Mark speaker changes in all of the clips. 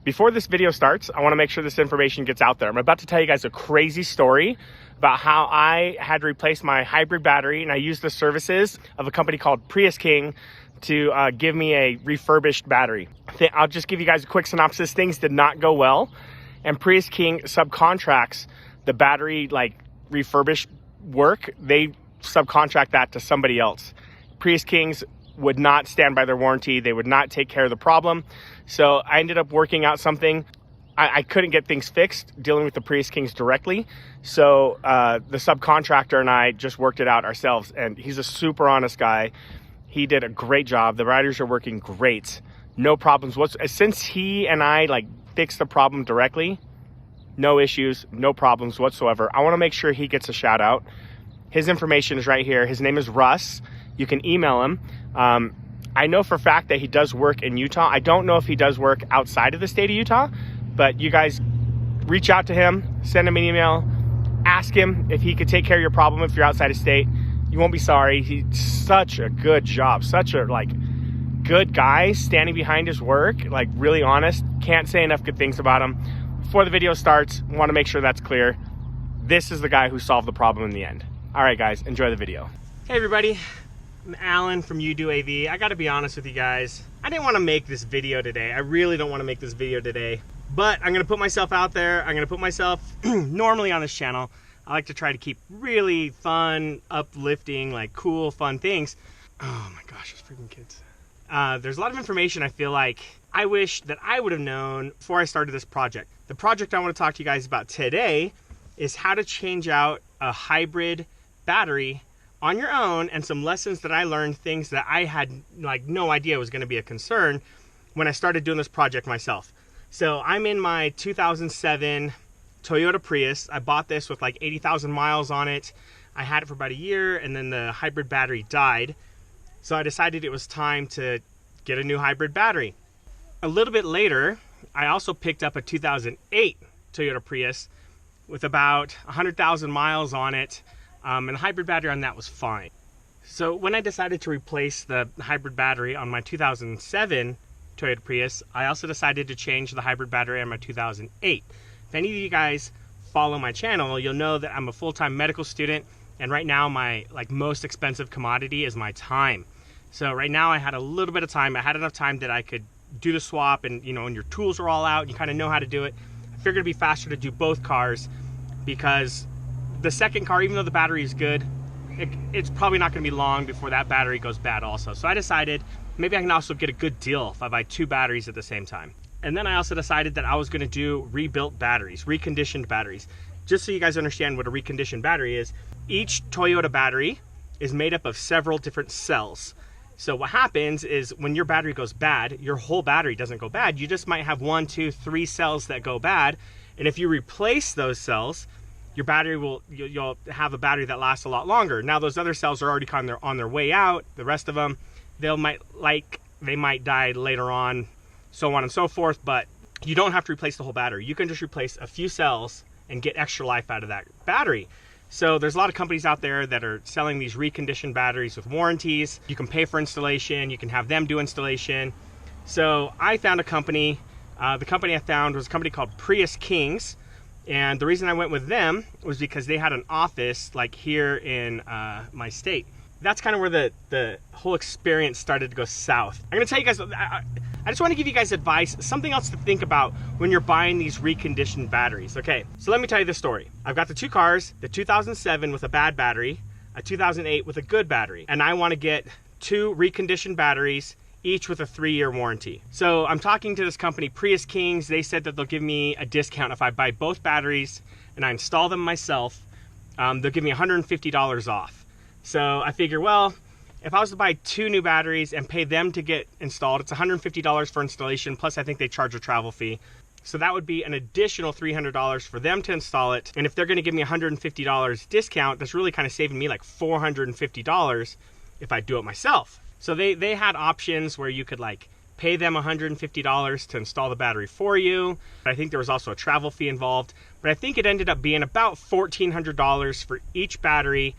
Speaker 1: Before this video starts, I want to make sure this information gets out there. I'm about to tell you guys a crazy story about how I had to replace my hybrid battery, and I used the services of a company called Prius King to give me a refurbished battery. I'll just give you guys a quick synopsis. Things did not go well, and Prius King subcontracts the battery refurbished work. They subcontract that to somebody else. Prius Kings would not stand by their warranty. They would not take care of the problem. So I ended up working out something. I couldn't get things fixed dealing with the Prius Kings directly. So the subcontractor and I just worked it out ourselves, and he's a super honest guy. He did a great job. The riders are working great. No problems whatsoever. Since he and I fixed the problem directly, no issues, no problems whatsoever. I want to make sure he gets a shout out. His information is right here. His name is Russ. You can email him. I know for a fact that he does work in Utah. I don't know if he does work outside of the state of Utah, but you guys reach out to him, send him an email, ask him if he could take care of your problem if you're outside of state. You won't be sorry. He's such a good job, such a good guy, standing behind his work, really honest. Can't say enough good things about him. Before the video starts, want to make sure that's clear. This is the guy who solved the problem in the end. All right, guys, enjoy the video. Hey, everybody. I'm Alan from UDAV. I got to be honest with you guys. I didn't want to make this video today. I really don't want to make this video today, but I'm going to put myself out there. I'm going to put myself normally on this channel. I like to try to keep really fun, uplifting, cool, fun things. Oh my gosh, those freaking kids. There's a lot of information I feel like I wish that I would have known before I started this project. The project I want to talk to you guys about today is how to change out a hybrid battery on your own, and some lessons that I learned, things that I had no idea was going to be a concern when I started doing this project myself. So I'm in my 2007 Toyota Prius. I bought this with 80,000 miles on it. I had it for about a year, and then the hybrid battery died. So I decided it was time to get a new hybrid battery. A little bit later, I also picked up a 2008 Toyota Prius with about 100,000 miles on it. And the hybrid battery on that was fine. So when I decided to replace the hybrid battery on my 2007 Toyota Prius, I also decided to change the hybrid battery on my 2008. If any of you guys follow my channel, you'll know that I'm a full-time medical student, and right now my most expensive commodity is my time. So right now I had a little bit of time. I had enough time that I could do the swap, and when your tools are all out, you kind of know how to do it. I figured it'd be faster to do both cars, because the second car, even though the battery is good, it's probably not going to be long before that battery goes bad also. So I decided maybe I can also get a good deal if I buy two batteries at the same time. And then I also decided that I was going to do rebuilt batteries, reconditioned batteries. Just so you guys understand what a reconditioned battery is, each Toyota battery is made up of several different cells. So what happens is when your battery goes bad, your whole battery doesn't go bad. You just might have 1, 2, 3 cells that go bad. And if you replace those cells, your battery you'll have a battery that lasts a lot longer. Now those other cells are already on their way out. The rest of them, they might die later on, so on and so forth, but you don't have to replace the whole battery. You can just replace a few cells and get extra life out of that battery. So there's a lot of companies out there that are selling these reconditioned batteries with warranties. You can pay for installation, you can have them do installation. So I found a company, the company I found was a company called Prius Kings. And the reason I went with them was because they had an office here in my state. That's kind of where the whole experience started to go south. I'm gonna tell you guys, I just want to give you guys advice, something else to think about when you're buying these reconditioned batteries. Okay, so let me tell you this story. I've got the two cars, the 2007 with a bad battery, a 2008 with a good battery, and I want to get two reconditioned batteries, each with a 3-year warranty. So I'm talking to this company, Prius Kings. They said that they'll give me a discount if I buy both batteries and I install them myself. They'll give me $150 off. So I figure, well, if I was to buy 2 new batteries and pay them to get installed, it's $150 for installation, plus I think they charge a travel fee. So that would be an additional $300 for them to install it. And if they're gonna give me $150 discount, that's really kind of saving me $450 if I do it myself. So they had options where you could pay them $150 to install the battery for you. I think there was also a travel fee involved, but I think it ended up being about $1,400 for each battery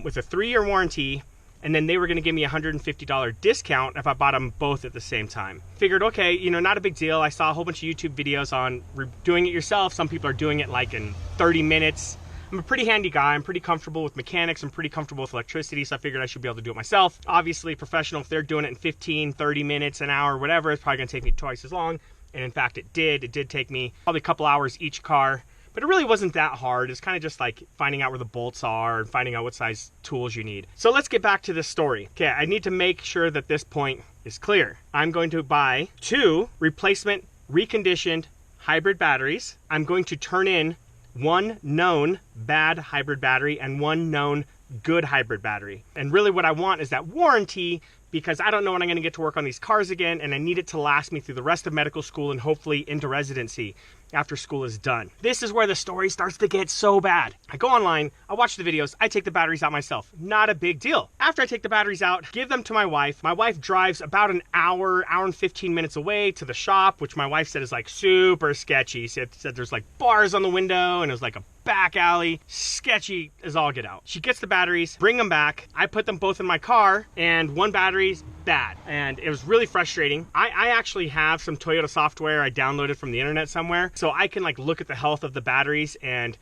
Speaker 1: with a 3-year warranty and then they were gonna give me a $150 discount if I bought them both at the same time. Figured, okay, you know, not a big deal. I saw a whole bunch of YouTube videos on doing it yourself. Some people are doing it like in 30 minutes. I'm a pretty handy guy. I'm pretty comfortable with mechanics. I'm pretty comfortable with electricity, so I figured I should be able to do it myself. Obviously, professional, if they're doing it in 15, 30 minutes, an hour, whatever, it's probably gonna take me twice as long. And in fact, it did. It did take me probably a couple hours each car, but it really wasn't that hard. It's kind of just like finding out where the bolts are and finding out what size tools you need. So let's get back to this story. Okay, I need to make sure that this point is clear. I'm going to buy 2 replacement reconditioned hybrid batteries. I'm going to turn in 1 known bad hybrid battery and 1 known good hybrid battery. And really what I want is that warranty, because I don't know when I'm gonna get to work on these cars again, and I need it to last me through the rest of medical school and hopefully into residency after school is done. This is where the story starts to get so bad. I go online, I watch the videos, I take the batteries out myself. Not a big deal. After I take the batteries out, give them to my wife. My wife drives about an hour and 15 minutes away to the shop, which my wife said is like super sketchy. She said there's like bars on the window and it was like a back alley. Sketchy as all get out. She gets the batteries, bring them back. I put them both in my car, and one battery's bad. And it was really frustrating. I actually have some Toyota software I downloaded from the internet somewhere, so I can like look at the health of the batteries, and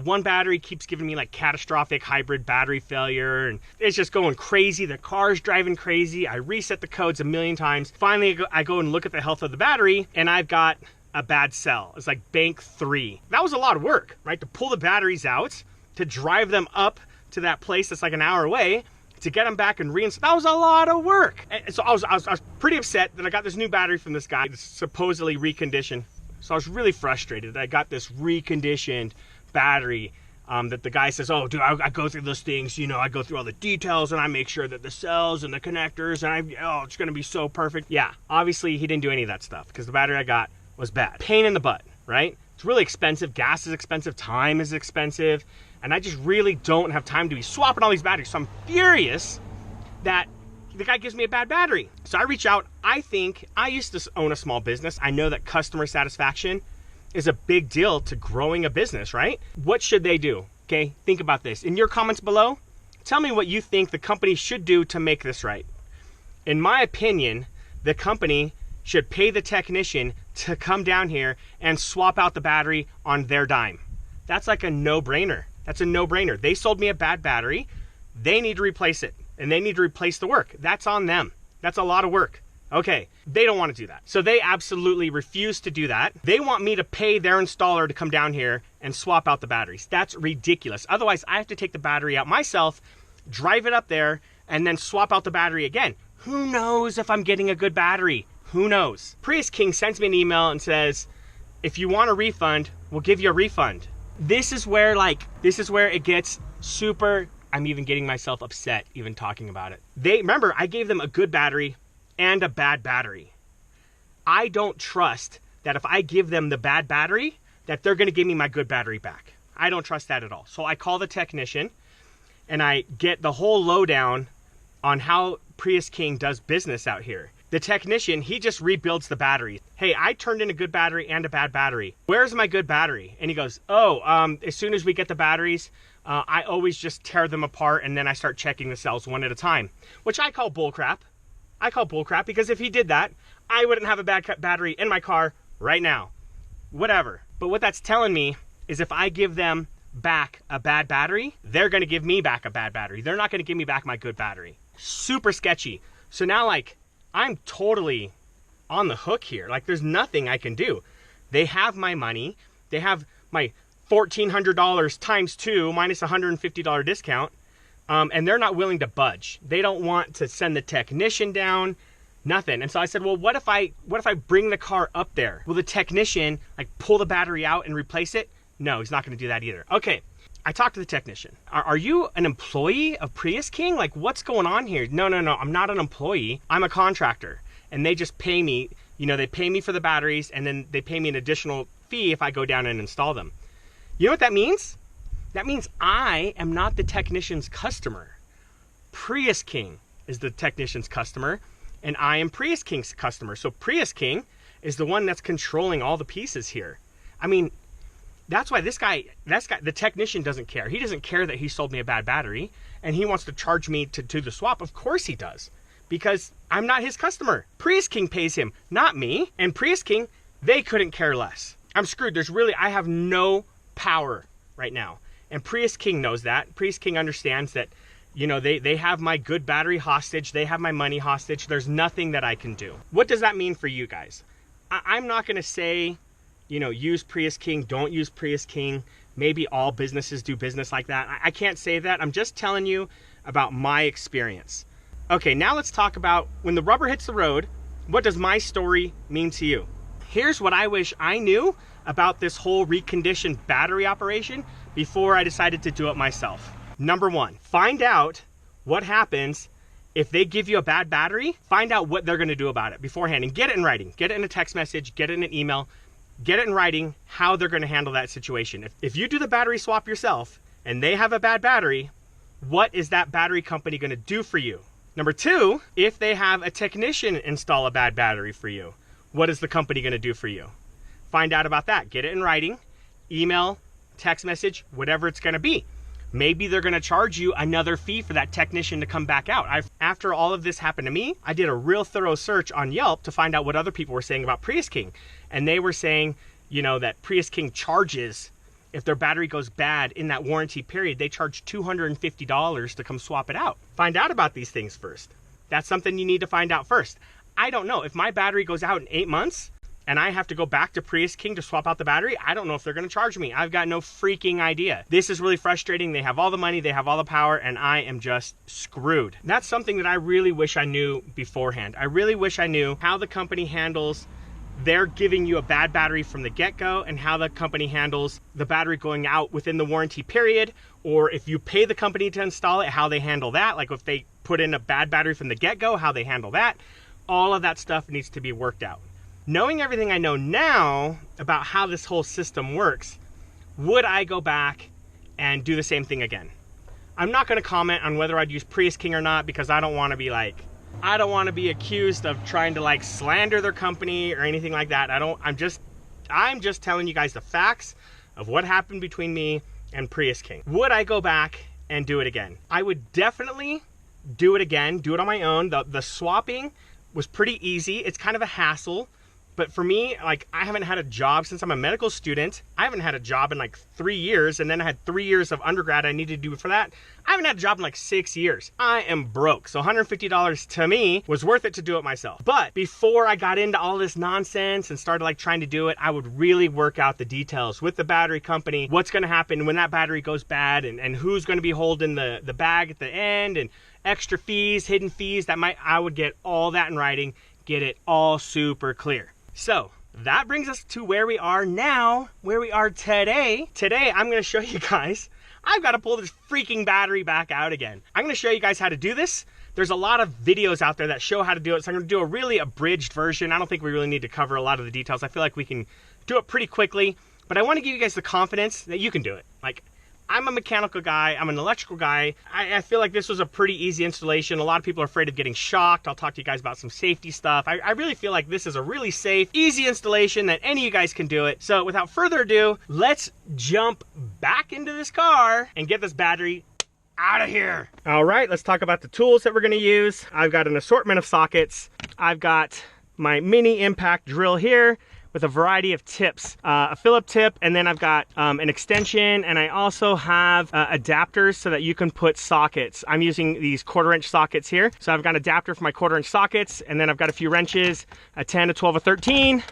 Speaker 1: one battery keeps giving me like catastrophic hybrid battery failure, and it's just going crazy. The car's driving crazy. I reset the codes a million times. Finally, I go and look at the health of the battery, and I've got a bad cell. It's like bank 3. That was a lot of work, right? To pull the batteries out, to drive them up to that place that's like an hour away, to get them back and reinstall. That was a lot of work. And so I was pretty upset that I got this new battery from this guy, supposedly reconditioned. So I was really frustrated that I got this reconditioned battery that the guy says, oh, dude, I go through those things, you know, I go through all the details and I make sure that the cells and the connectors and oh, it's gonna be so perfect. Yeah, obviously he didn't do any of that stuff because the battery I got was bad. Pain in the butt, right? It's really expensive. Gas is expensive. Time is expensive. And I just really don't have time to be swapping all these batteries. So I'm furious that the guy gives me a bad battery. So I reach out. I think I used to own a small business. I know that customer satisfaction is a big deal to growing a business, right? What should they do? Okay, think about this. In your comments below, tell me what you think the company should do to make this right. In my opinion, the company should pay the technician to come down here and swap out the battery on their dime. That's like a no-brainer. That's a no-brainer. They sold me a bad battery. They need to replace it, and they need to replace the work. That's on them. That's a lot of work. Okay, they don't want to do that. So they absolutely refuse to do that. They want me to pay their installer to come down here and swap out the batteries. That's ridiculous. Otherwise, I have to take the battery out myself, drive it up there, and then swap out the battery again. Who knows if I'm getting a good battery? Who knows? Prius King sends me an email and says, if you want a refund, we'll give you a refund. This is where it gets super, I'm even getting myself upset even talking about it. Remember, I gave them a good battery and a bad battery. I don't trust that if I give them the bad battery, that they're gonna give me my good battery back. I don't trust that at all. So I call the technician and I get the whole lowdown on how Prius King does business out here. The technician, he just rebuilds the battery. Hey, I turned in a good battery and a bad battery. Where's my good battery? And he goes, oh, as soon as we get the batteries, I always just tear them apart and then I start checking the cells one at a time, which I call bullcrap. I call bullcrap because if he did that, I wouldn't have a bad battery in my car right now. Whatever. But what that's telling me is if I give them back a bad battery, they're gonna give me back a bad battery. They're not gonna give me back my good battery. Super sketchy. So now like, I'm totally on the hook here. Like there's nothing I can do. They have my money. They have my $1,400 times 2 minus a $150 discount. And they're not willing to budge. They don't want to send the technician down, nothing. And so I said, well, what if I bring the car up there? Will the technician like pull the battery out and replace it? No, he's not gonna do that either. Okay, I talked to the technician. Are you an employee of Prius King? Like what's going on here? No, I'm not an employee. I'm a contractor. And they just pay me, you know, they pay me for the batteries and then they pay me an additional fee if I go down and install them. You know what that means? That means I am not the technician's customer. Prius King is the technician's customer and I am Prius King's customer. So Prius King is the one that's controlling all the pieces here. I mean, That's why this guy, the technician doesn't care. He doesn't care that he sold me a bad battery and he wants to charge me to do the swap. Of course he does, because I'm not his customer. Prius King pays him, not me. And Prius King, they couldn't care less. I'm screwed. I have no power right now. And Prius King knows that. Prius King understands that, you know, they have my good battery hostage. They have my money hostage. There's nothing that I can do. What does that mean for you guys? I'm not going to say, you know, use Prius King, don't use Prius King. Maybe all businesses do business like that. I can't say that. I'm just telling you about my experience. Okay, now let's talk about when the rubber hits the road, what does my story mean to you? Here's what I wish I knew about this whole reconditioned battery operation before I decided to do it myself. Number one, find out what happens if they give you a bad battery. Find out what they're gonna do about it beforehand and get it in writing. Get it in a text message, get it in an email, get it in writing how they're gonna handle that situation. If you do the battery swap yourself and they have a bad battery, what is that battery company gonna do for you? Number two, if they have a technician install a bad battery for you, what is the company gonna do for you? Find out about that. Get it in writing, email, text message, whatever it's gonna be. Maybe they're gonna charge you another fee for that technician to come back out. After all of this happened to me, I did a real thorough search on Yelp to find out what other people were saying about Prius King. And they were saying, you know, that Prius King charges, if their battery goes bad in that warranty period, they charge $250 to come swap it out. Find out about these things first. That's something you need to find out first. I don't know. If my battery goes out in 8 months and I have to go back to Prius King to swap out the battery, I don't know if they're gonna charge me. I've got no freaking idea. This is really frustrating. They have all the money, they have all the power, and I am just screwed. That's something that I really wish I knew beforehand. I really wish I knew how the company handles they're giving you a bad battery from the get-go and how the company handles the battery going out within the warranty period, or if you pay the company to install it, how they handle that. Like if they put in a bad battery from the get-go, how they handle that. All of that stuff needs to be worked out. Knowing everything I know now about how this whole system works, would I go back and do the same thing again? I'm not gonna comment on whether I'd use Prius King or not, because I don't wanna be accused of trying to like slander their company or anything like that. I'm just telling you guys the facts of what happened between me and Prius King. Would I go back and do it again? I would definitely do it again, do it on my own. The swapping was pretty easy. It's kind of a hassle, but for me, like, I haven't had a job since I'm a medical student. I haven't had a job in like 3 years, and then I had 3 years of undergrad I needed to do for that. I haven't had a job in like 6 years. I am broke. So $150 to me was worth it to do it myself. But before I got into all this nonsense and started like trying to do it, I would really work out the details with the battery company, what's gonna happen when that battery goes bad, and who's gonna be holding the bag at the end, and extra fees, hidden fees I would get all that in writing, get it all super clear. So that brings us to where we are now, where we are today. Today, I'm gonna show you guys, I've gotta pull this freaking battery back out again. I'm gonna show you guys how to do this. There's a lot of videos out there that show how to do it, so I'm gonna do a really abridged version. I don't think we really need to cover a lot of the details. I feel like we can do it pretty quickly, but I wanna give you guys the confidence that you can do it. Like, I'm a mechanical guy, I'm an electrical guy. I feel like this was a pretty easy installation. A lot of people are afraid of getting shocked. I'll talk to you guys about some safety stuff. I really feel like this is a really safe, easy installation that any of you guys can do it. So without further ado, let's jump back into this car and get this battery out of here. All right, let's talk about the tools that we're gonna use. I've got an assortment of sockets. I've got my mini impact drill here with a variety of tips, a Phillip tip, and then I've got an extension, and I also have adapters so that you can put sockets. I'm using these 1/4" sockets here. So I've got an adapter for my 1/4" sockets, and then I've got a few wrenches, a 10, a 12, a 13,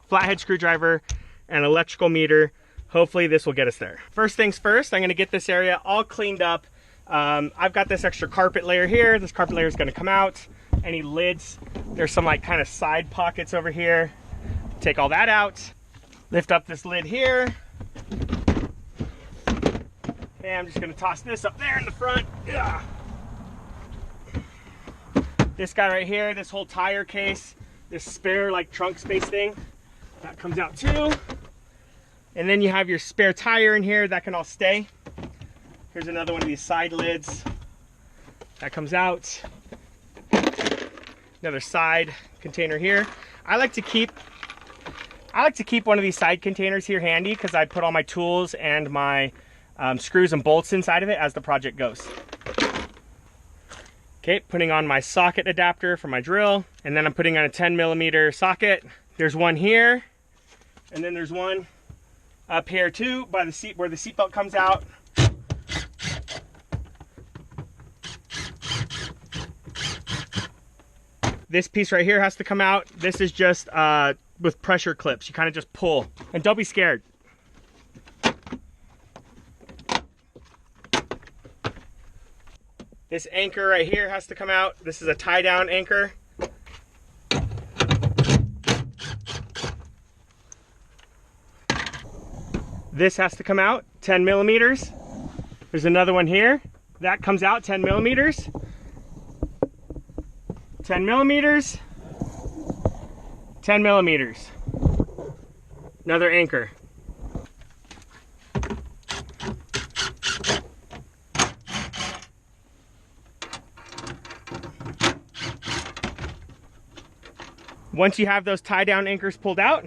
Speaker 1: flathead screwdriver, and electrical meter. Hopefully this will get us there. First things first, I'm gonna get this area all cleaned up. I've got this extra carpet layer here. This carpet layer is gonna come out. Any lids, there's some like kind of side pockets over here. Take all that out, lift up this lid here. And I'm just gonna toss this up there in the front. Ugh. This guy right here, this whole tire case, this spare like trunk space thing, that comes out too. And then you have your spare tire in here, that can all stay. Here's another one of these side lids. That comes out. Another side container here. I like to keep I like to keep one of these side containers here handy because I put all my tools and my screws and bolts inside of it as the project goes. Okay, putting on my socket adapter for my drill, and then I'm putting on a 10mm socket. There's one here, and then there's one up here too by the seat where the seatbelt comes out. This piece right here has to come out. This is just with pressure clips. You kind of just pull, and don't be scared. This anchor right here has to come out. This is a tie down anchor. This has to come out, 10mm. There's another one here. That comes out, 10mm. 10mm. 10mm. Another anchor. Once you have those tie down anchors pulled out,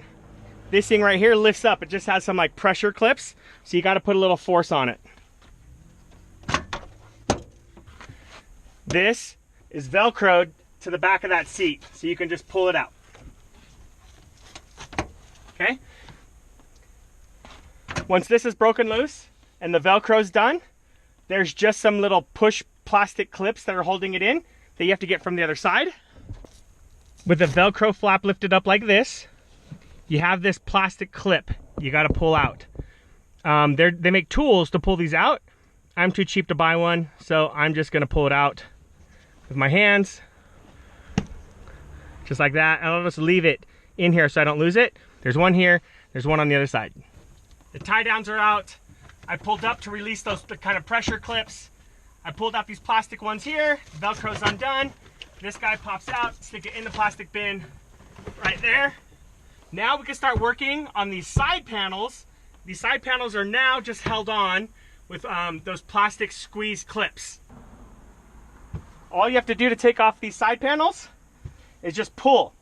Speaker 1: this thing right here lifts up. It just has some like pressure clips, so you got to put a little force on it. This is Velcroed to the back of that seat, so you can just pull it out. Okay? Once this is broken loose and the Velcro's done, there's just some little push plastic clips that are holding it in that you have to get from the other side. With the Velcro flap lifted up like this, you have this plastic clip you got to pull out. They make tools to pull these out. I'm too cheap to buy one, so I'm just going to pull it out with my hands, just like that. And I'll just leave it in here so I don't lose it. There's one here, there's one on the other side. The tie downs are out. I pulled up to release the kind of pressure clips. I pulled out these plastic ones here. Velcro's undone. This guy pops out, stick it in the plastic bin right there. Now we can start working on these side panels. These side panels are now just held on with those plastic squeeze clips. All you have to do to take off these side panels is just pull.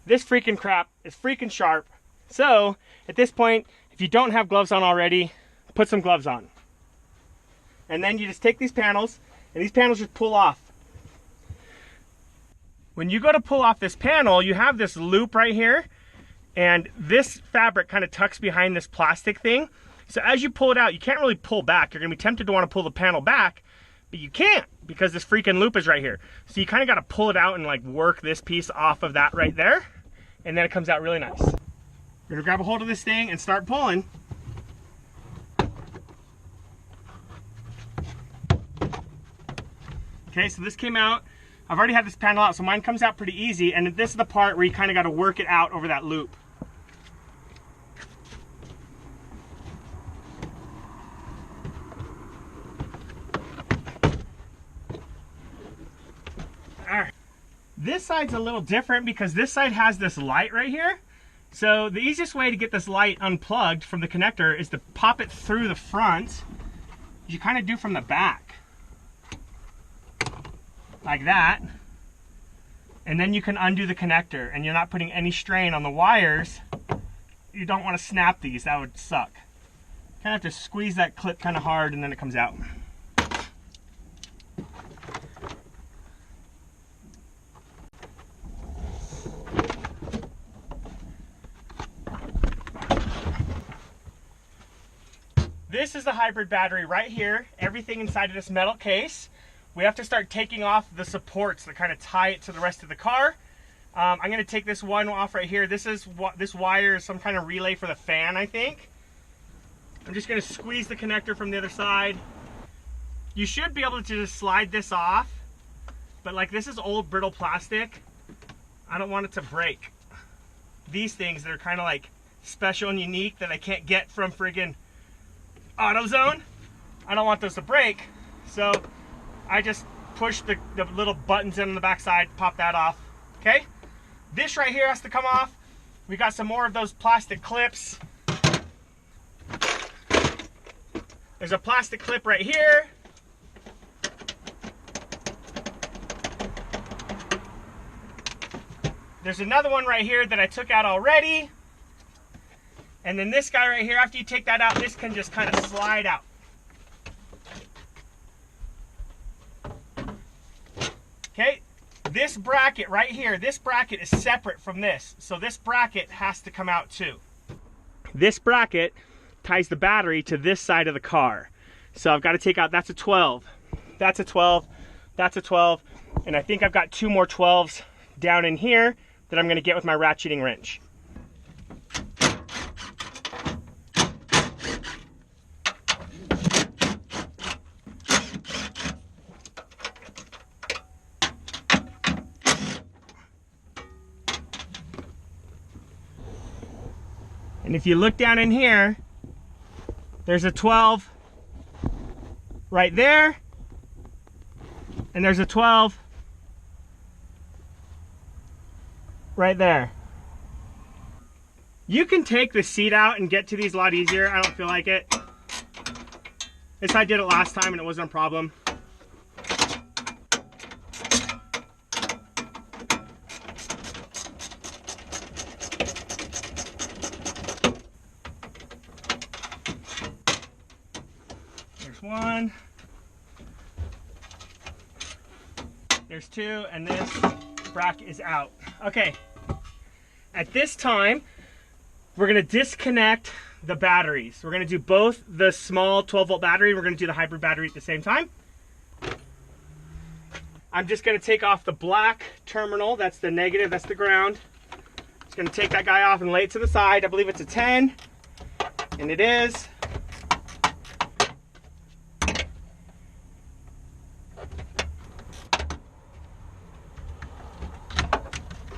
Speaker 1: This freaking crap is freaking sharp. So at this point, if you don't have gloves on already, put some gloves on. And then you just take these panels, and these panels just pull off. When you go to pull off this panel, you have this loop right here, and this fabric kind of tucks behind this plastic thing. So as you pull it out, you can't really pull back. You're gonna be tempted to want to pull the panel back, but you can't because this freaking loop is right here. So you kind of got to pull it out and like work this piece off of that right there, and then it comes out really nice. You're gonna grab a hold of this thing and start pulling. Okay, so this came out. I've already had this panel out, so mine comes out pretty easy, and this is the part where you kind of got to work it out over that loop. Alright. This side's a little different because this side has this light right here. So the easiest way to get this light unplugged from the connector is to pop it through the front. You kind of do from the back. Like that, and then you can undo the connector, and you're not putting any strain on the wires. You don't want to snap these, that would suck. Kind of have to squeeze that clip kind of hard, and then it comes out. This is the hybrid battery right here, everything inside of this metal case. We have to start taking off the supports that kind of tie it to the rest of the car. I'm going to take this one off right here. This wire is some kind of relay for the fan, I think. I'm just going to squeeze the connector from the other side. You should be able to just slide this off, but like this is old brittle plastic. I don't want it to break. These things that are kind of like special and unique that I can't get from friggin' AutoZone, I don't want those to break. So I just push the little buttons in on the back side, pop that off, okay? This right here has to come off. We got some more of those plastic clips. There's a plastic clip right here. There's another one right here that I took out already. And then this guy right here, after you take that out, this can just kind of slide out. Okay, this bracket right here, this bracket is separate from this. So this bracket has to come out too. This bracket ties the battery to this side of the car. So I've got to take out, that's a 12. That's a 12. That's a 12. And I think I've got 2 more 12s down in here that I'm going to get with my ratcheting wrench. And if you look down in here, there's a 12 right there, and there's a 12 right there. You can take the seat out and get to these a lot easier. I don't feel like it. This I did it last time and it wasn't a problem. One, there's 2, and this bracket is out. Okay, at this time we're going to disconnect the batteries. We're going to do both the small 12-volt battery and we're going to do the hybrid battery at the same time. I'm just going to take off the black terminal. That's the negative, that's the ground. Just going to take that guy off and lay it to the side. I believe it's a 10, and it is.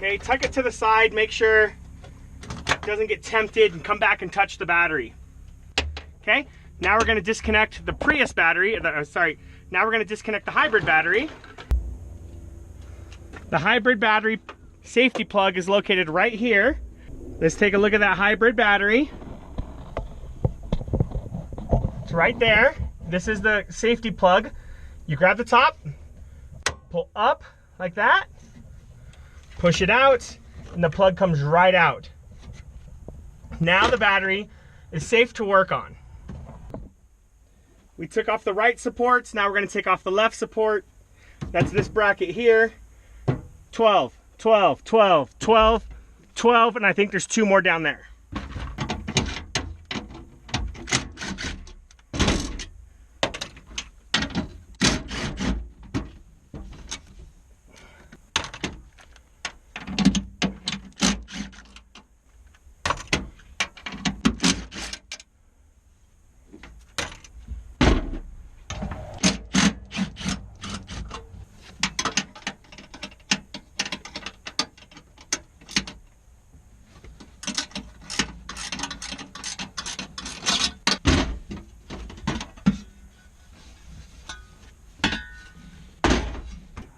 Speaker 1: Okay, tuck it to the side, make sure it doesn't get tempted, and come back and touch the battery. Okay, now we're going to disconnect the Prius battery, now we're going to disconnect the hybrid battery. The hybrid battery safety plug is located right here. Let's take a look at that hybrid battery. It's right there. This is the safety plug. You grab the top, pull up like that, push it out, and the plug comes right out. Now the battery is safe to work on. We took off the right supports, now we're going to take off the left support. That's this bracket here. 12, 12, 12, 12, 12, and I think there's 2 more down there.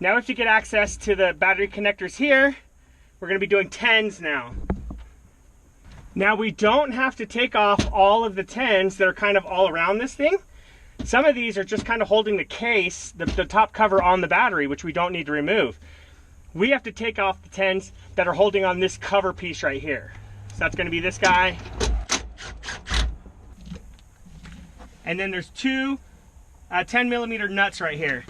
Speaker 1: Now if you get access to the battery connectors here, we're going to be doing 10s now. Now we don't have to take off all of the 10s that are kind of all around this thing. Some of these are just kind of holding the case, the top cover on the battery, which we don't need to remove. We have to take off the 10s that are holding on this cover piece right here. So that's going to be this guy. And then there's 2 10mm nuts right here.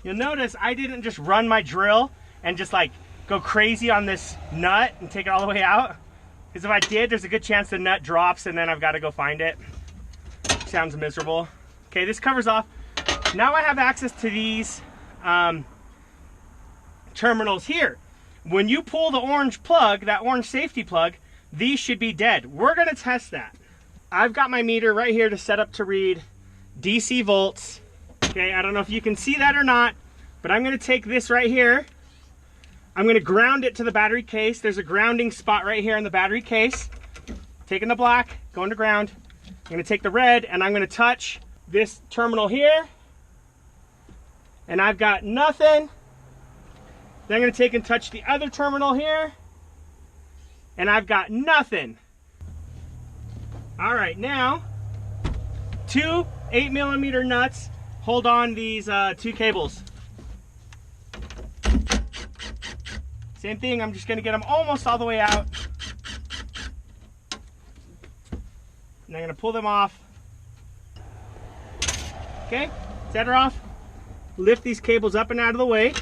Speaker 1: You'll notice I didn't just run my drill and just like go crazy on this nut and take it all the way out. Because if I did, there's a good chance the nut drops and then I've got to go find it. Sounds miserable. Okay, this covers off. Now I have access to these terminals here. When you pull the orange plug, that orange safety plug, these should be dead. We're going to test that. I've got my meter right here to set up to read DC volts. Okay, I don't know if you can see that or not, but I'm going to take this right here. I'm going to ground it to the battery case. There's a grounding spot right here in the battery case. Taking the black, going to ground. I'm going to take the red and I'm going to touch this terminal here. And I've got nothing. Then I'm going to take and touch the other terminal here. And I've got nothing. All right, now, 2 8mm nuts hold on these 2 cables. Same thing, I'm just gonna get them almost all the way out. And I'm gonna pull them off. Okay, set her off. Lift these cables up and out of the way.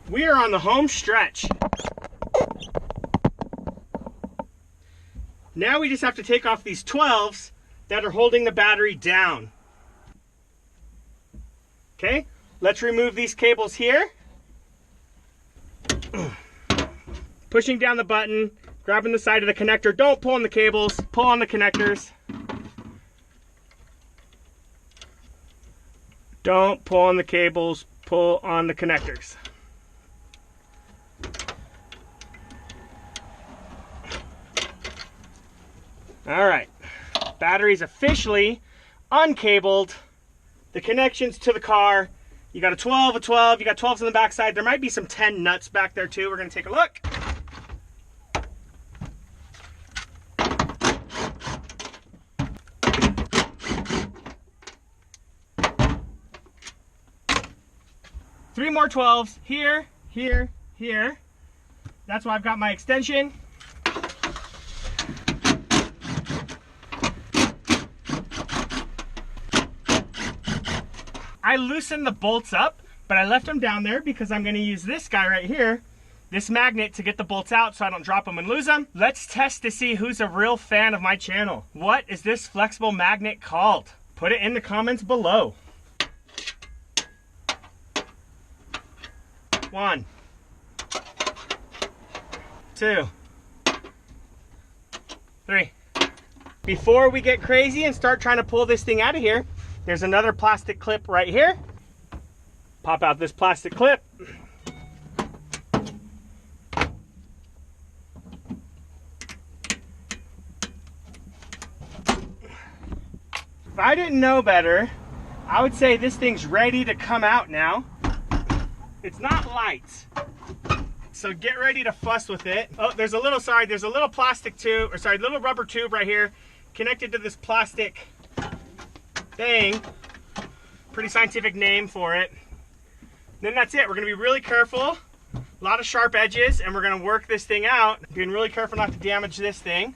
Speaker 1: We are on the home stretch. Now we just have to take off these 12s that are holding the battery down. Okay, let's remove these cables here. Pushing down the button, grabbing the side of the connector. Don't pull on the cables, pull on the connectors. Don't pull on the cables, pull on the connectors. All right, battery's officially uncabled. The connections to the car, you got a 12, a 12, you got 12s on the back side. There might be some 10 nuts back there too. We're gonna take a look. Three more 12s, here, here, here. That's why I've got my extension. I loosened the bolts up, but I left them down there because I'm gonna use this guy right here, this magnet, to get the bolts out so I don't drop them and lose them. Let's test to see who's a real fan of my channel. What is this flexible magnet called? Put it in the comments below. 1, 2, 3. Before we get crazy and start trying to pull this thing out of here, there's another plastic clip right here. Pop out this plastic clip. If I didn't know better, I would say this thing's ready to come out now. It's not light, so get ready to fuss with it. Oh, there's a little plastic tube, or sorry, little rubber tube right here connected to this plastic thing. Pretty scientific name for it. Then that's it. We're gonna be really careful. A lot of sharp edges, and we're gonna work this thing out. Being really careful not to damage this thing.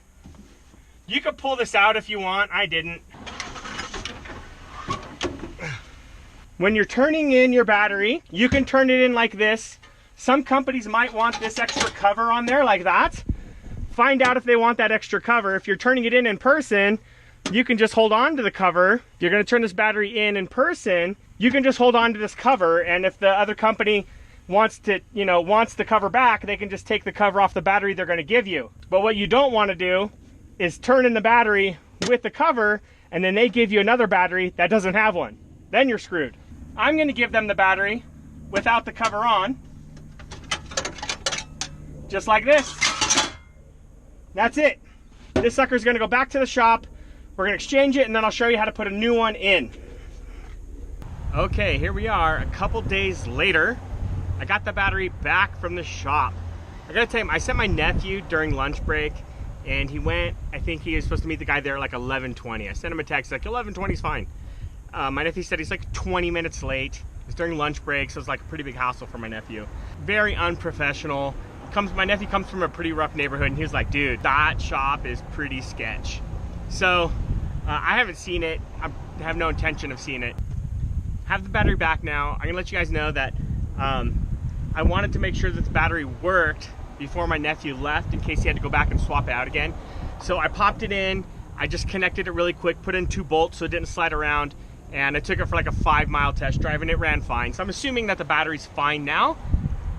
Speaker 1: You could pull this out if you want. I didn't. When you're turning in your battery, you can turn it in like this. Some companies might want this extra cover on there like that. Find out if they want that extra cover. If you're turning it in person, you can just hold on to the cover. If you're gonna turn this battery in person, you can just hold on to this cover, and if the other company wants the cover back, they can just take the cover off the battery they're gonna give you. But what you don't wanna do is turn in the battery with the cover, and then they give you another battery that doesn't have one. Then you're screwed. I'm gonna give them the battery without the cover on. Just like this. That's it. This sucker's gonna go back to the shop. We're gonna exchange it, and then I'll show you how to put a new one in. Okay, here we are a couple days later. I got the battery back from the shop. I gotta tell you, I sent my nephew during lunch break, and he went, I think he was supposed to meet the guy there at like 11:20. I sent him a text like 11:20 is fine. My nephew said he's like 20 minutes late. It was during lunch break, so it was like a pretty big hassle for my nephew. Very unprofessional. My nephew comes from a pretty rough neighborhood, and he was like, dude, that shop is pretty sketch. So I haven't seen it. I have no intention of seeing it. Have the battery back now. I'm gonna let you guys know that I wanted to make sure that the battery worked before my nephew left, in case he had to go back and swap it out again. So I popped it in. I just connected it really quick, put in 2 bolts so it didn't slide around, and I took it for like a 5-mile test drive, and it ran fine. So I'm assuming that the battery's fine now,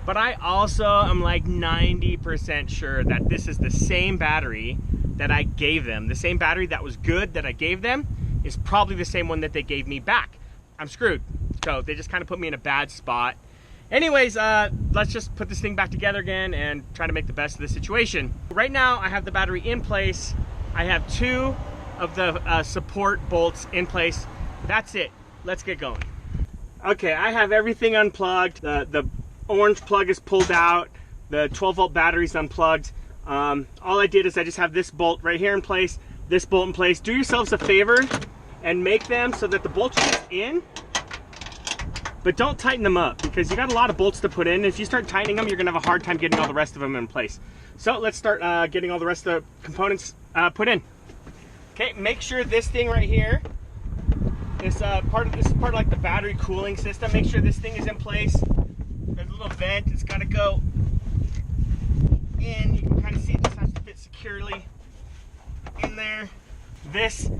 Speaker 1: but I also am like 90% sure that this is the same battery that I gave them. The same battery that was good that I gave them is probably the same one that they gave me back. I'm screwed. So they just kind of put me in a bad spot. Anyways, let's just put this thing back together again and try to make the best of the situation. Right now, I have the battery in place. I have 2 of the support bolts in place. That's it. Let's get going. Okay, I have everything unplugged. The orange plug is pulled out. The 12-volt battery's unplugged. All I did is I just have this bolt right here in place, this bolt in place. Do yourselves a favor and make them so that the bolts are just in, but don't tighten them up because you got a lot of bolts to put in. If you start tightening them, you're gonna have a hard time getting all the rest of them in place. So let's start getting all the rest of the components put in. Okay, make sure this thing right here is part of like the battery cooling system. Make sure this thing is in place. There's a little vent, it's gotta go in. You can kind of see this has to fit securely in there. This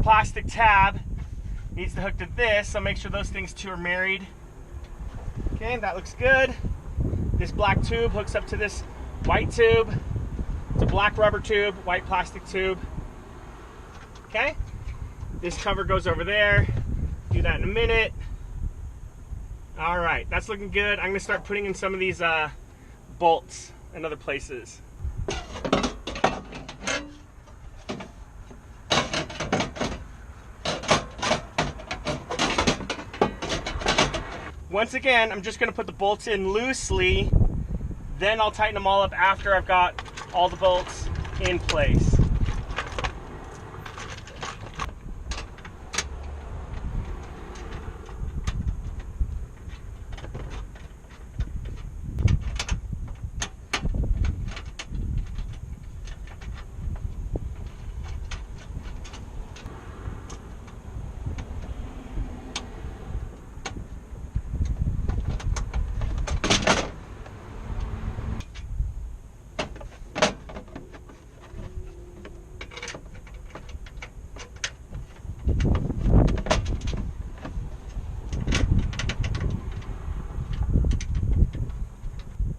Speaker 1: plastic tab needs to hook to this, so make sure those things two are married. Okay, that looks good. This black tube hooks up to this white tube. It's a black rubber tube, white plastic tube. Okay, this cover goes over there. Do that in a minute. All right, that's looking good. I'm gonna start putting in some of these bolts and other places. Once again, I'm just gonna put the bolts in loosely, then I'll tighten them all up after I've got all the bolts in place.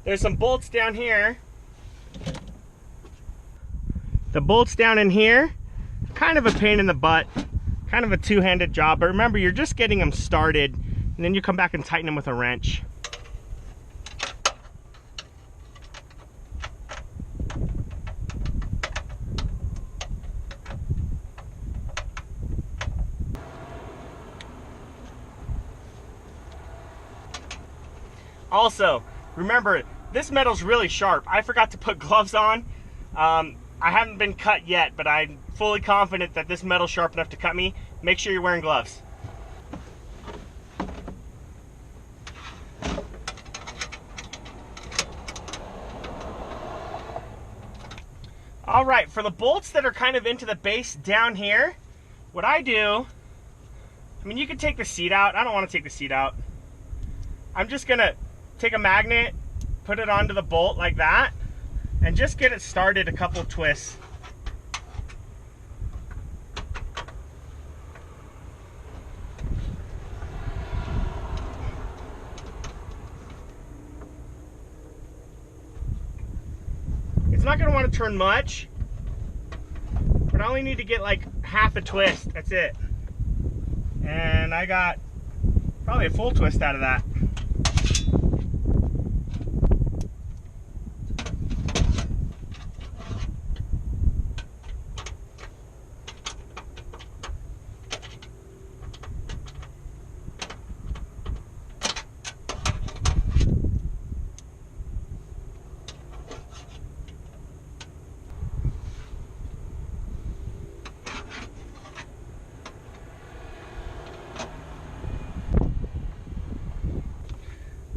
Speaker 1: There's some bolts down here. The bolts down in here, kind of a pain in the butt, kind of a two-handed job, but remember, you're just getting them started, and then you come back and tighten them with a wrench. Also, remember, this metal's really sharp. I forgot to put gloves on. I haven't been cut yet, but I'm fully confident that this metal's sharp enough to cut me. Make sure you're wearing gloves. All right, for the bolts that are kind of into the base down here, what I do, I mean, you can take the seat out. I don't want to take the seat out. I'm just gonna take a magnet, put it onto the bolt like that, and just get it started a couple of twists. It's not going to want to turn much, but I only need to get like half a twist. That's it. And I got probably a full twist out of that.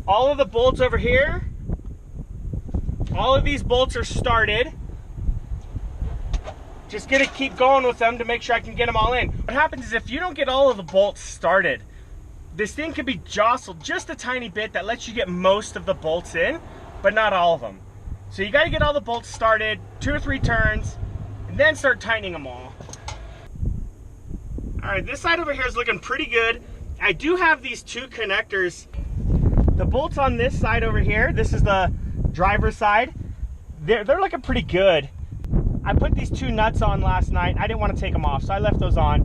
Speaker 1: All of the bolts over here, all of these bolts are started. Just gonna keep going with them to make sure I can get them all in. What happens is if you don't get all of the bolts started, this thing could be jostled just a tiny bit. That lets you get most of the bolts in, but not all of them. So you gotta get all the bolts started, 2 or 3 turns, and then start tightening them all. All right, this side over here is looking pretty good. I do have these 2 connectors. The bolts on this side over here, this is the driver's side, they're looking pretty good. I put these 2 nuts on last night. I didn't want to take them off, so I left those on.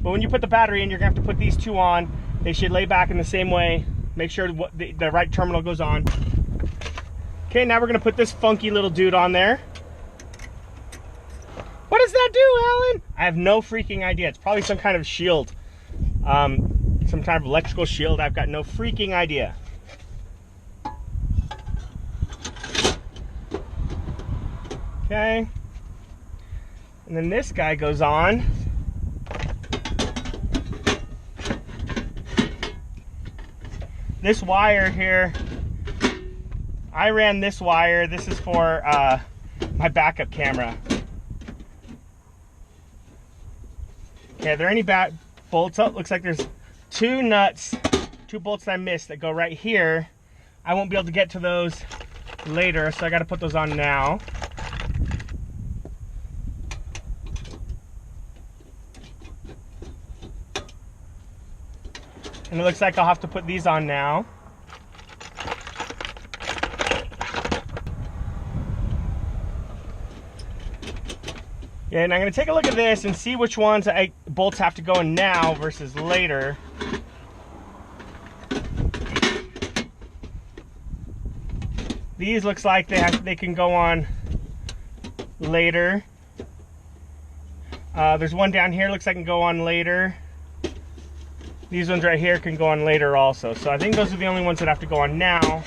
Speaker 1: But when you put the battery in, you're gonna have to put these 2 on. They should lay back in the same way. Make sure the right terminal goes on. Okay, now we're gonna put this funky little dude on there. What does that do, Alan? I have no freaking idea. It's probably some kind of shield. Some kind of electrical shield. I've got no freaking idea. Okay. And then this guy goes on. This wire here, I ran this wire. This is for my backup camera. Okay, are there any bolts? Oh, looks like there's two nuts, two bolts that I missed that go right here. I won't be able to get to those later, so I got to put those on now. And it looks like I'll have to put these on now. Yeah, and I'm going to take a look at this and see which ones bolts have to go in now versus later. These looks like they can go on later. There's one down here looks like can go on later. These ones right here can go on later also. So I think those are the only ones that have to go on now.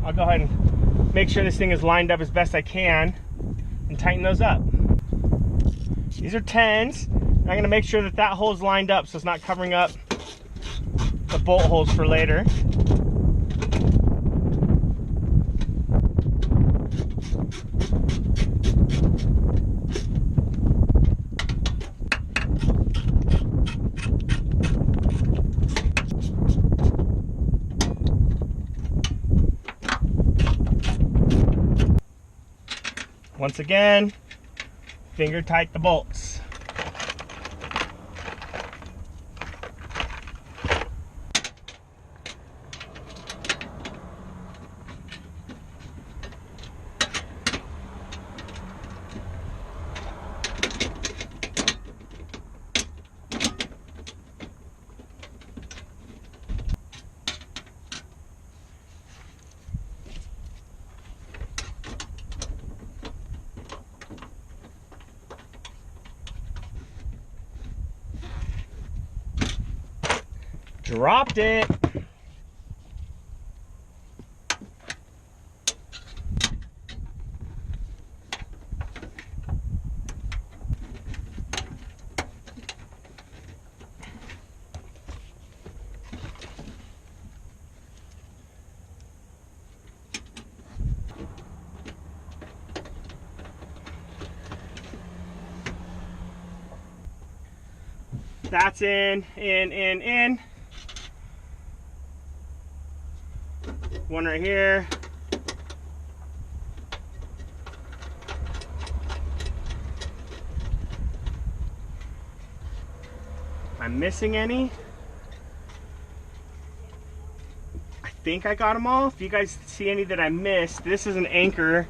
Speaker 1: I'll go ahead and make sure this thing is lined up as best I can and tighten those up. These are 10s. I'm going to make sure that that hole's lined up so it's not covering up the bolt holes for later. Once again, finger tight the bolts. Dropped it. That's in. One right here. Am I missing any? I think I got them all. If you guys see any that I missed, this is an anchor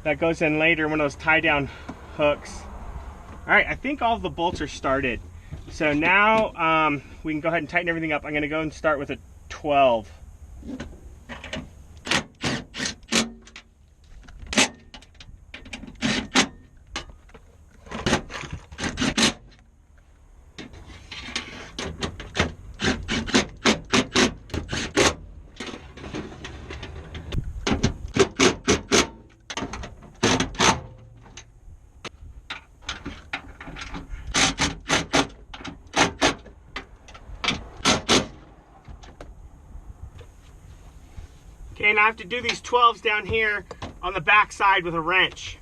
Speaker 1: that goes in later, one of those tie down hooks. All right, I think all of the bolts are started. So now we can go ahead and tighten everything up. I'm gonna go and start with a 12. Okay, now I have to do these 12s down here on the back side with a wrench.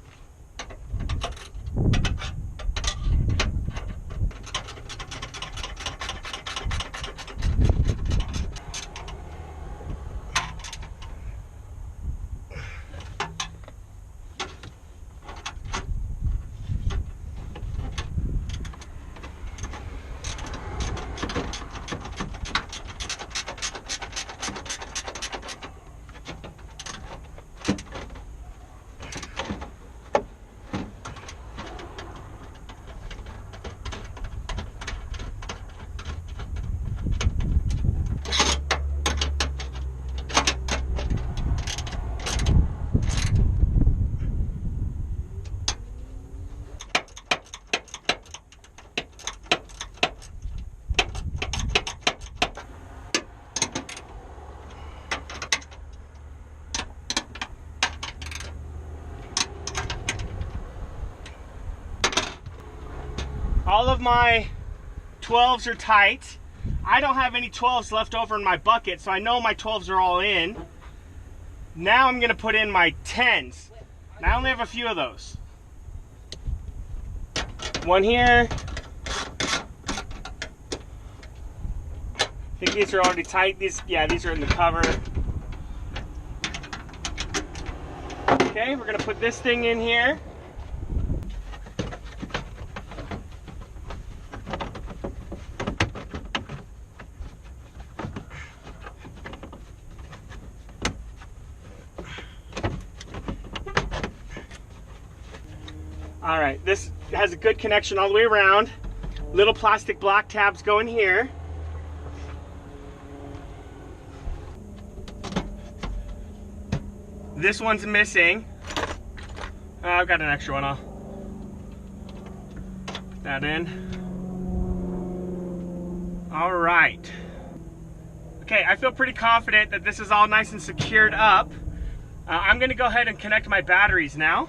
Speaker 1: of my 12s are tight. I don't have any 12s left over in my bucket, so I know my 12s are all in. Now I'm gonna put in my 10s. And I only have a few of those. One here. I think these are already tight. These are in the cover. Okay, we're gonna put this thing in here. All right, this has a good connection all the way around. Little plastic block tabs go in here. This one's missing. I've got an extra one. I'll put that in. All right. Okay, I feel pretty confident that this is all nice and secured up. I'm gonna go ahead and connect my batteries now.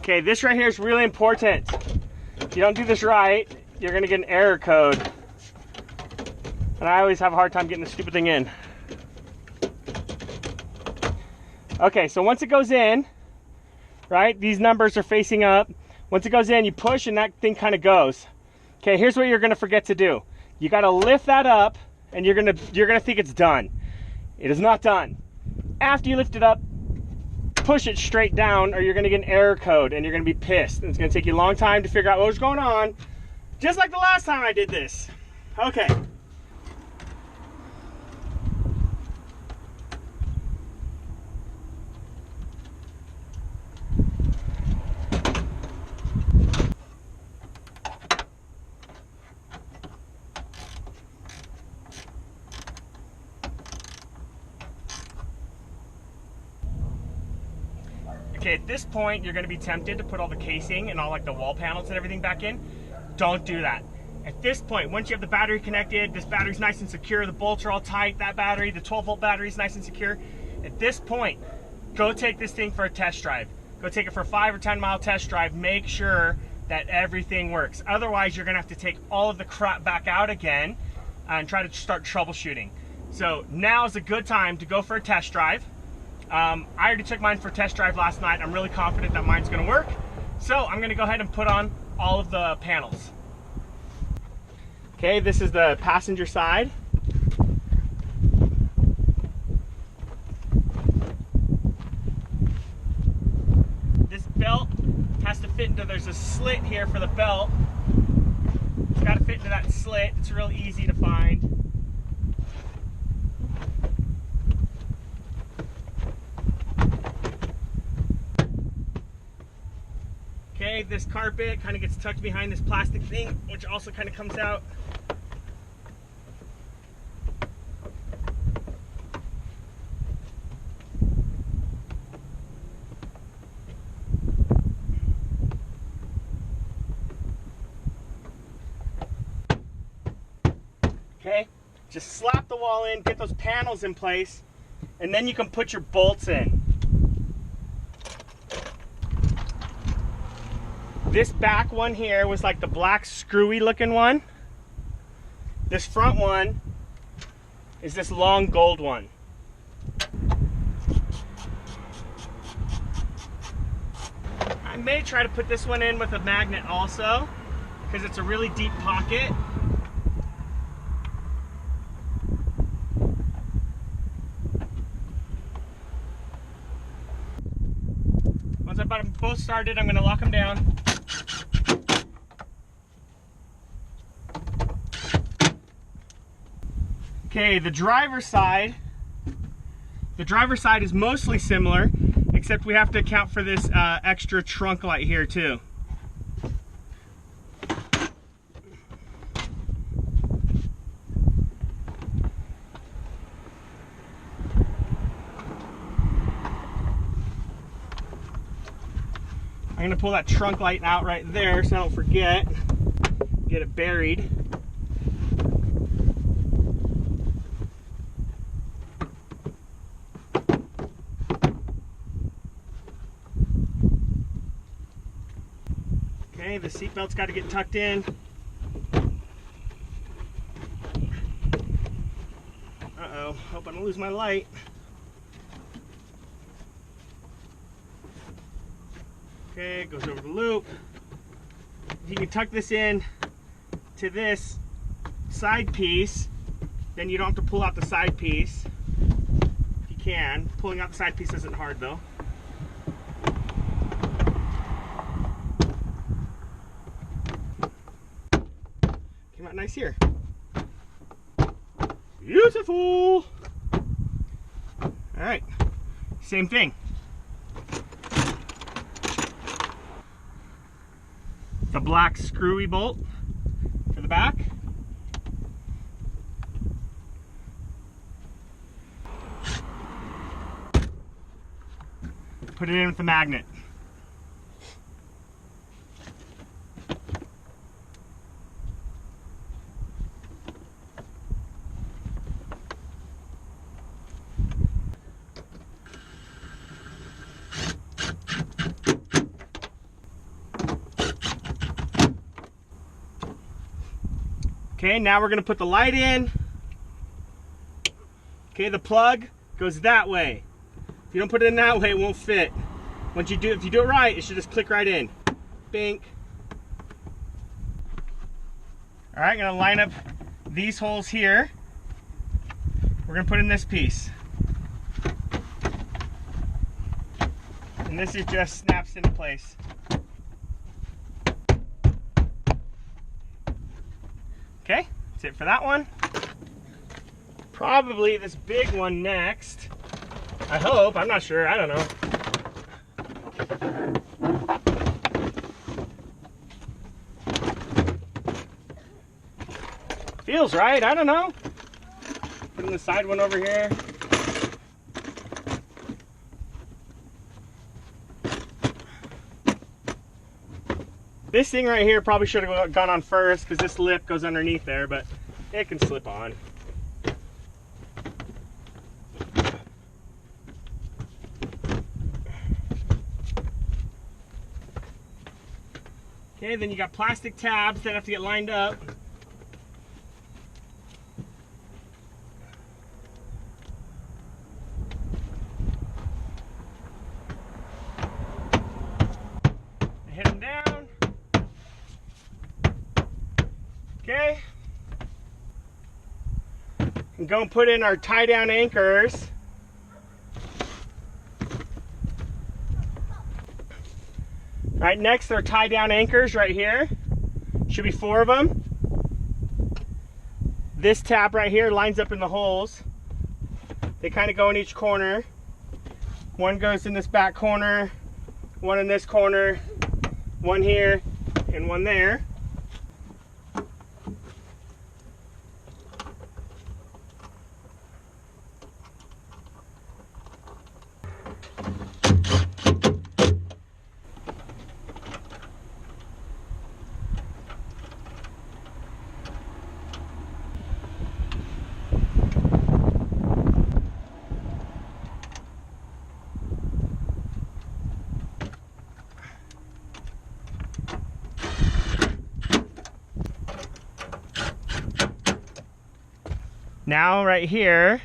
Speaker 1: Okay, this right here is really important. If you don't do this right, you're gonna get an error code. And I always have a hard time getting this stupid thing in. Okay, so once it goes in, right, these numbers are facing up. Once it goes in, you push and that thing kind of goes. Okay, here's what you're gonna forget to do. You gotta lift that up and you're gonna think it's done. It is not done. After you lift it up, push it straight down or you're gonna get an error code and you're gonna be pissed. And it's gonna take you a long time to figure out what was going on, just like the last time I did this. Okay. Okay, at this point, you're gonna be tempted to put all the casing and all like the wall panels and everything back in. Don't do that. At this point, once you have the battery connected, this battery's nice and secure, the bolts are all tight, that battery, the 12-volt battery is nice and secure. At this point, go take this thing for a test drive. Go take it for a 5 or 10 mile test drive. Make sure that everything works. Otherwise, you're gonna have to take all of the crap back out again and try to start troubleshooting. So now is a good time to go for a test drive. I already took mine for a test drive last night. I'm really confident that mine's gonna work. So I'm gonna go ahead and put on all of the panels. Okay, this is the passenger side. This belt has to fit into, there's a slit here for the belt. It's gotta fit into that slit. It's real easy to find. Okay, this carpet kind of gets tucked behind this plastic thing, which also kind of comes out. Okay, just slap the wall in, get those panels in place, and then you can put your bolts in. This back one here was like the black screwy looking one. This front one is this long gold one. I may try to put this one in with a magnet also, because it's a really deep pocket. Once I've got them both started, I'm going to lock them down. Okay, the driver's side is mostly similar, except we have to account for this extra trunk light here too. I'm gonna pull that trunk light out right there so I don't forget, get it buried. Okay, the seatbelt's got to get tucked in. Uh-oh, hope I don't lose my light. Okay, it goes over the loop. If you can tuck this in to this side piece, then you don't have to pull out the side piece. If you can. Pulling out the side piece isn't hard though. Came out nice here. Beautiful! Alright, same thing. The black screwy bolt for the back. Put it in with the magnet. Okay, now we're going to put the light in. Okay, the plug goes that way. If you don't put it in that way, it won't fit. If you do it right, it should just click right in. Bink. All right, I'm going to line up these holes here. We're going to put in this piece. And this is just snaps into place. Okay, that's it for that one. Probably this big one next. I hope, I'm not sure, I don't know. Feels right, I don't know. Putting the side one over here. This thing right here probably should have gone on first because this lip goes underneath there, but it can slip on. Okay, then you got plastic tabs that have to get lined up. Hit them down. Okay. And go and put in our tie down anchors. Right, next are tie down anchors right here. Should be 4 of them. This tab right here lines up in the holes. They kind of go in each corner. One goes in this back corner, one in this corner, one here, and one there. Now right here,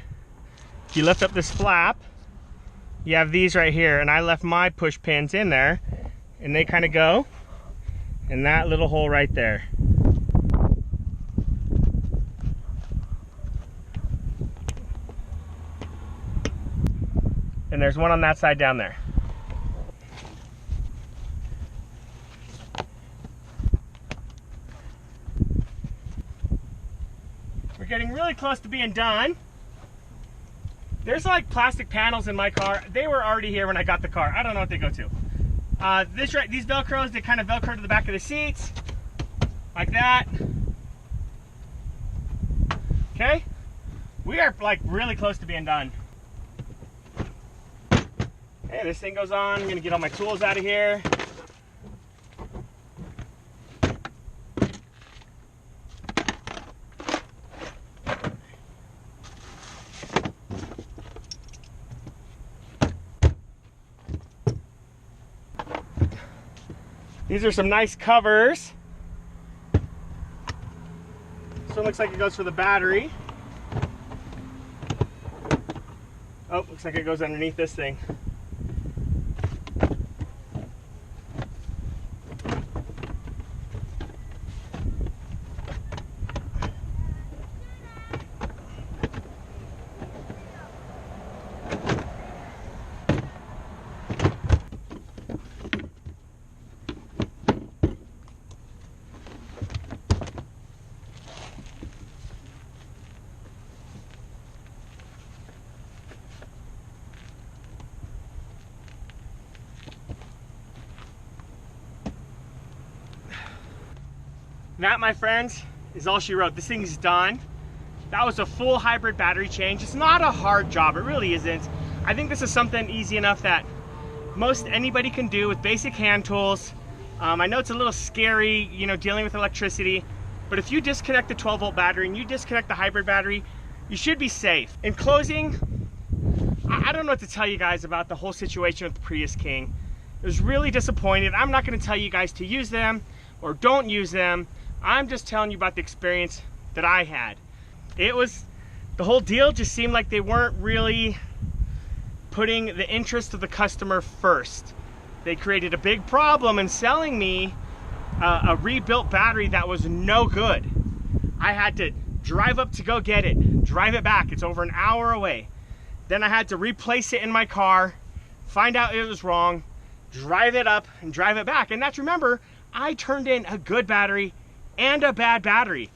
Speaker 1: if you lift up this flap, you have these right here, and I left my push pins in there, and they kind of go in that little hole right there. And there's one on that side down there. We're getting really close to being done. There's like plastic panels in my car. They were already here when I got the car. I don't know what they go to. These Velcros, they kind of Velcro to the back of the seats. Like that. Okay? We are like really close to being done. Okay, this thing goes on. I'm gonna get all my tools out of here. These are some nice covers. This one looks like it goes for the battery. Oh, looks like it goes underneath this thing. That, my friends, is all she wrote. This thing's done. That was a full hybrid battery change. It's not a hard job, it really isn't. I think this is something easy enough that most anybody can do with basic hand tools. I know it's a little scary, you know, dealing with electricity, but if you disconnect the 12-volt battery and you disconnect the hybrid battery, you should be safe. In closing, I don't know what to tell you guys about the whole situation with the Prius King. I was really disappointed. I'm not going to tell you guys to use them or don't use them. I'm just telling you about the experience that I had. The whole deal just seemed like they weren't really putting the interest of the customer first. They created a big problem in selling me a rebuilt battery that was no good. I had to drive up to go get it, drive it back. It's over an hour away. Then I had to replace it in my car, find out it was wrong, drive it up and drive it back. And that's, remember, I turned in a good battery and a bad battery.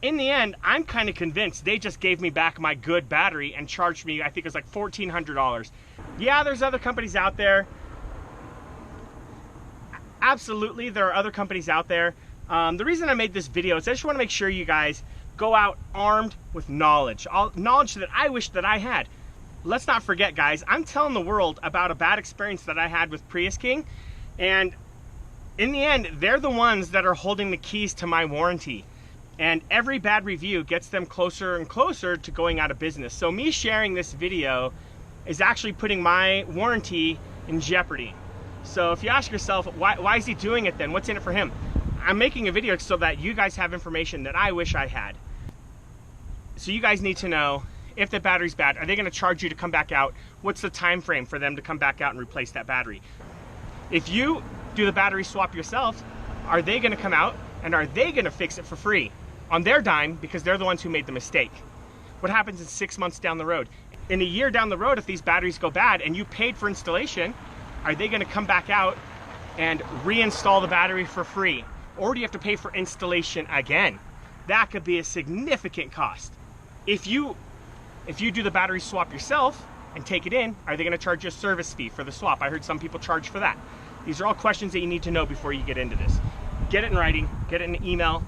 Speaker 1: In the end, I'm kind of convinced they just gave me back my good battery and charged me, I think it was like $1,400. Yeah, there's other companies out there. Absolutely, there are other companies out there. The reason I made this video is I just want to make sure you guys go out armed with knowledge. Knowledge that I wish that I had. Let's not forget, guys, I'm telling the world about a bad experience that I had with Prius King, and in the end, they're the ones that are holding the keys to my warranty. And every bad review gets them closer and closer to going out of business. So me sharing this video is actually putting my warranty in jeopardy. So if you ask yourself, why is he doing it then? What's in it for him? I'm making a video so that you guys have information that I wish I had. So you guys need to know, if the battery's bad, are they going to charge you to come back out? What's the time frame for them to come back out and replace that battery? If you do the battery swap yourself, are they going to come out and are they going to fix it for free on their dime because they're the ones who made the mistake? What happens in 6 months down the road? In a year down the road, if these batteries go bad and you paid for installation, are they going to come back out and reinstall the battery for free? Or do you have to pay for installation again? That could be a significant cost. If you do the battery swap yourself and take it in, are they going to charge you a service fee for the swap? I heard some people charge for that. These are all questions that you need to know before you get into this. Get it in writing, get it in an email,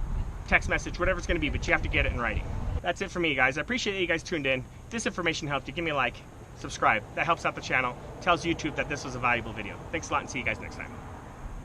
Speaker 1: text message, whatever it's going to be, but you have to get it in writing. That's it for me, guys. I appreciate that you guys tuned in. If this information helped you, give me a like, subscribe. That helps out the channel, tells YouTube that this was a valuable video. Thanks a lot and see you guys next time.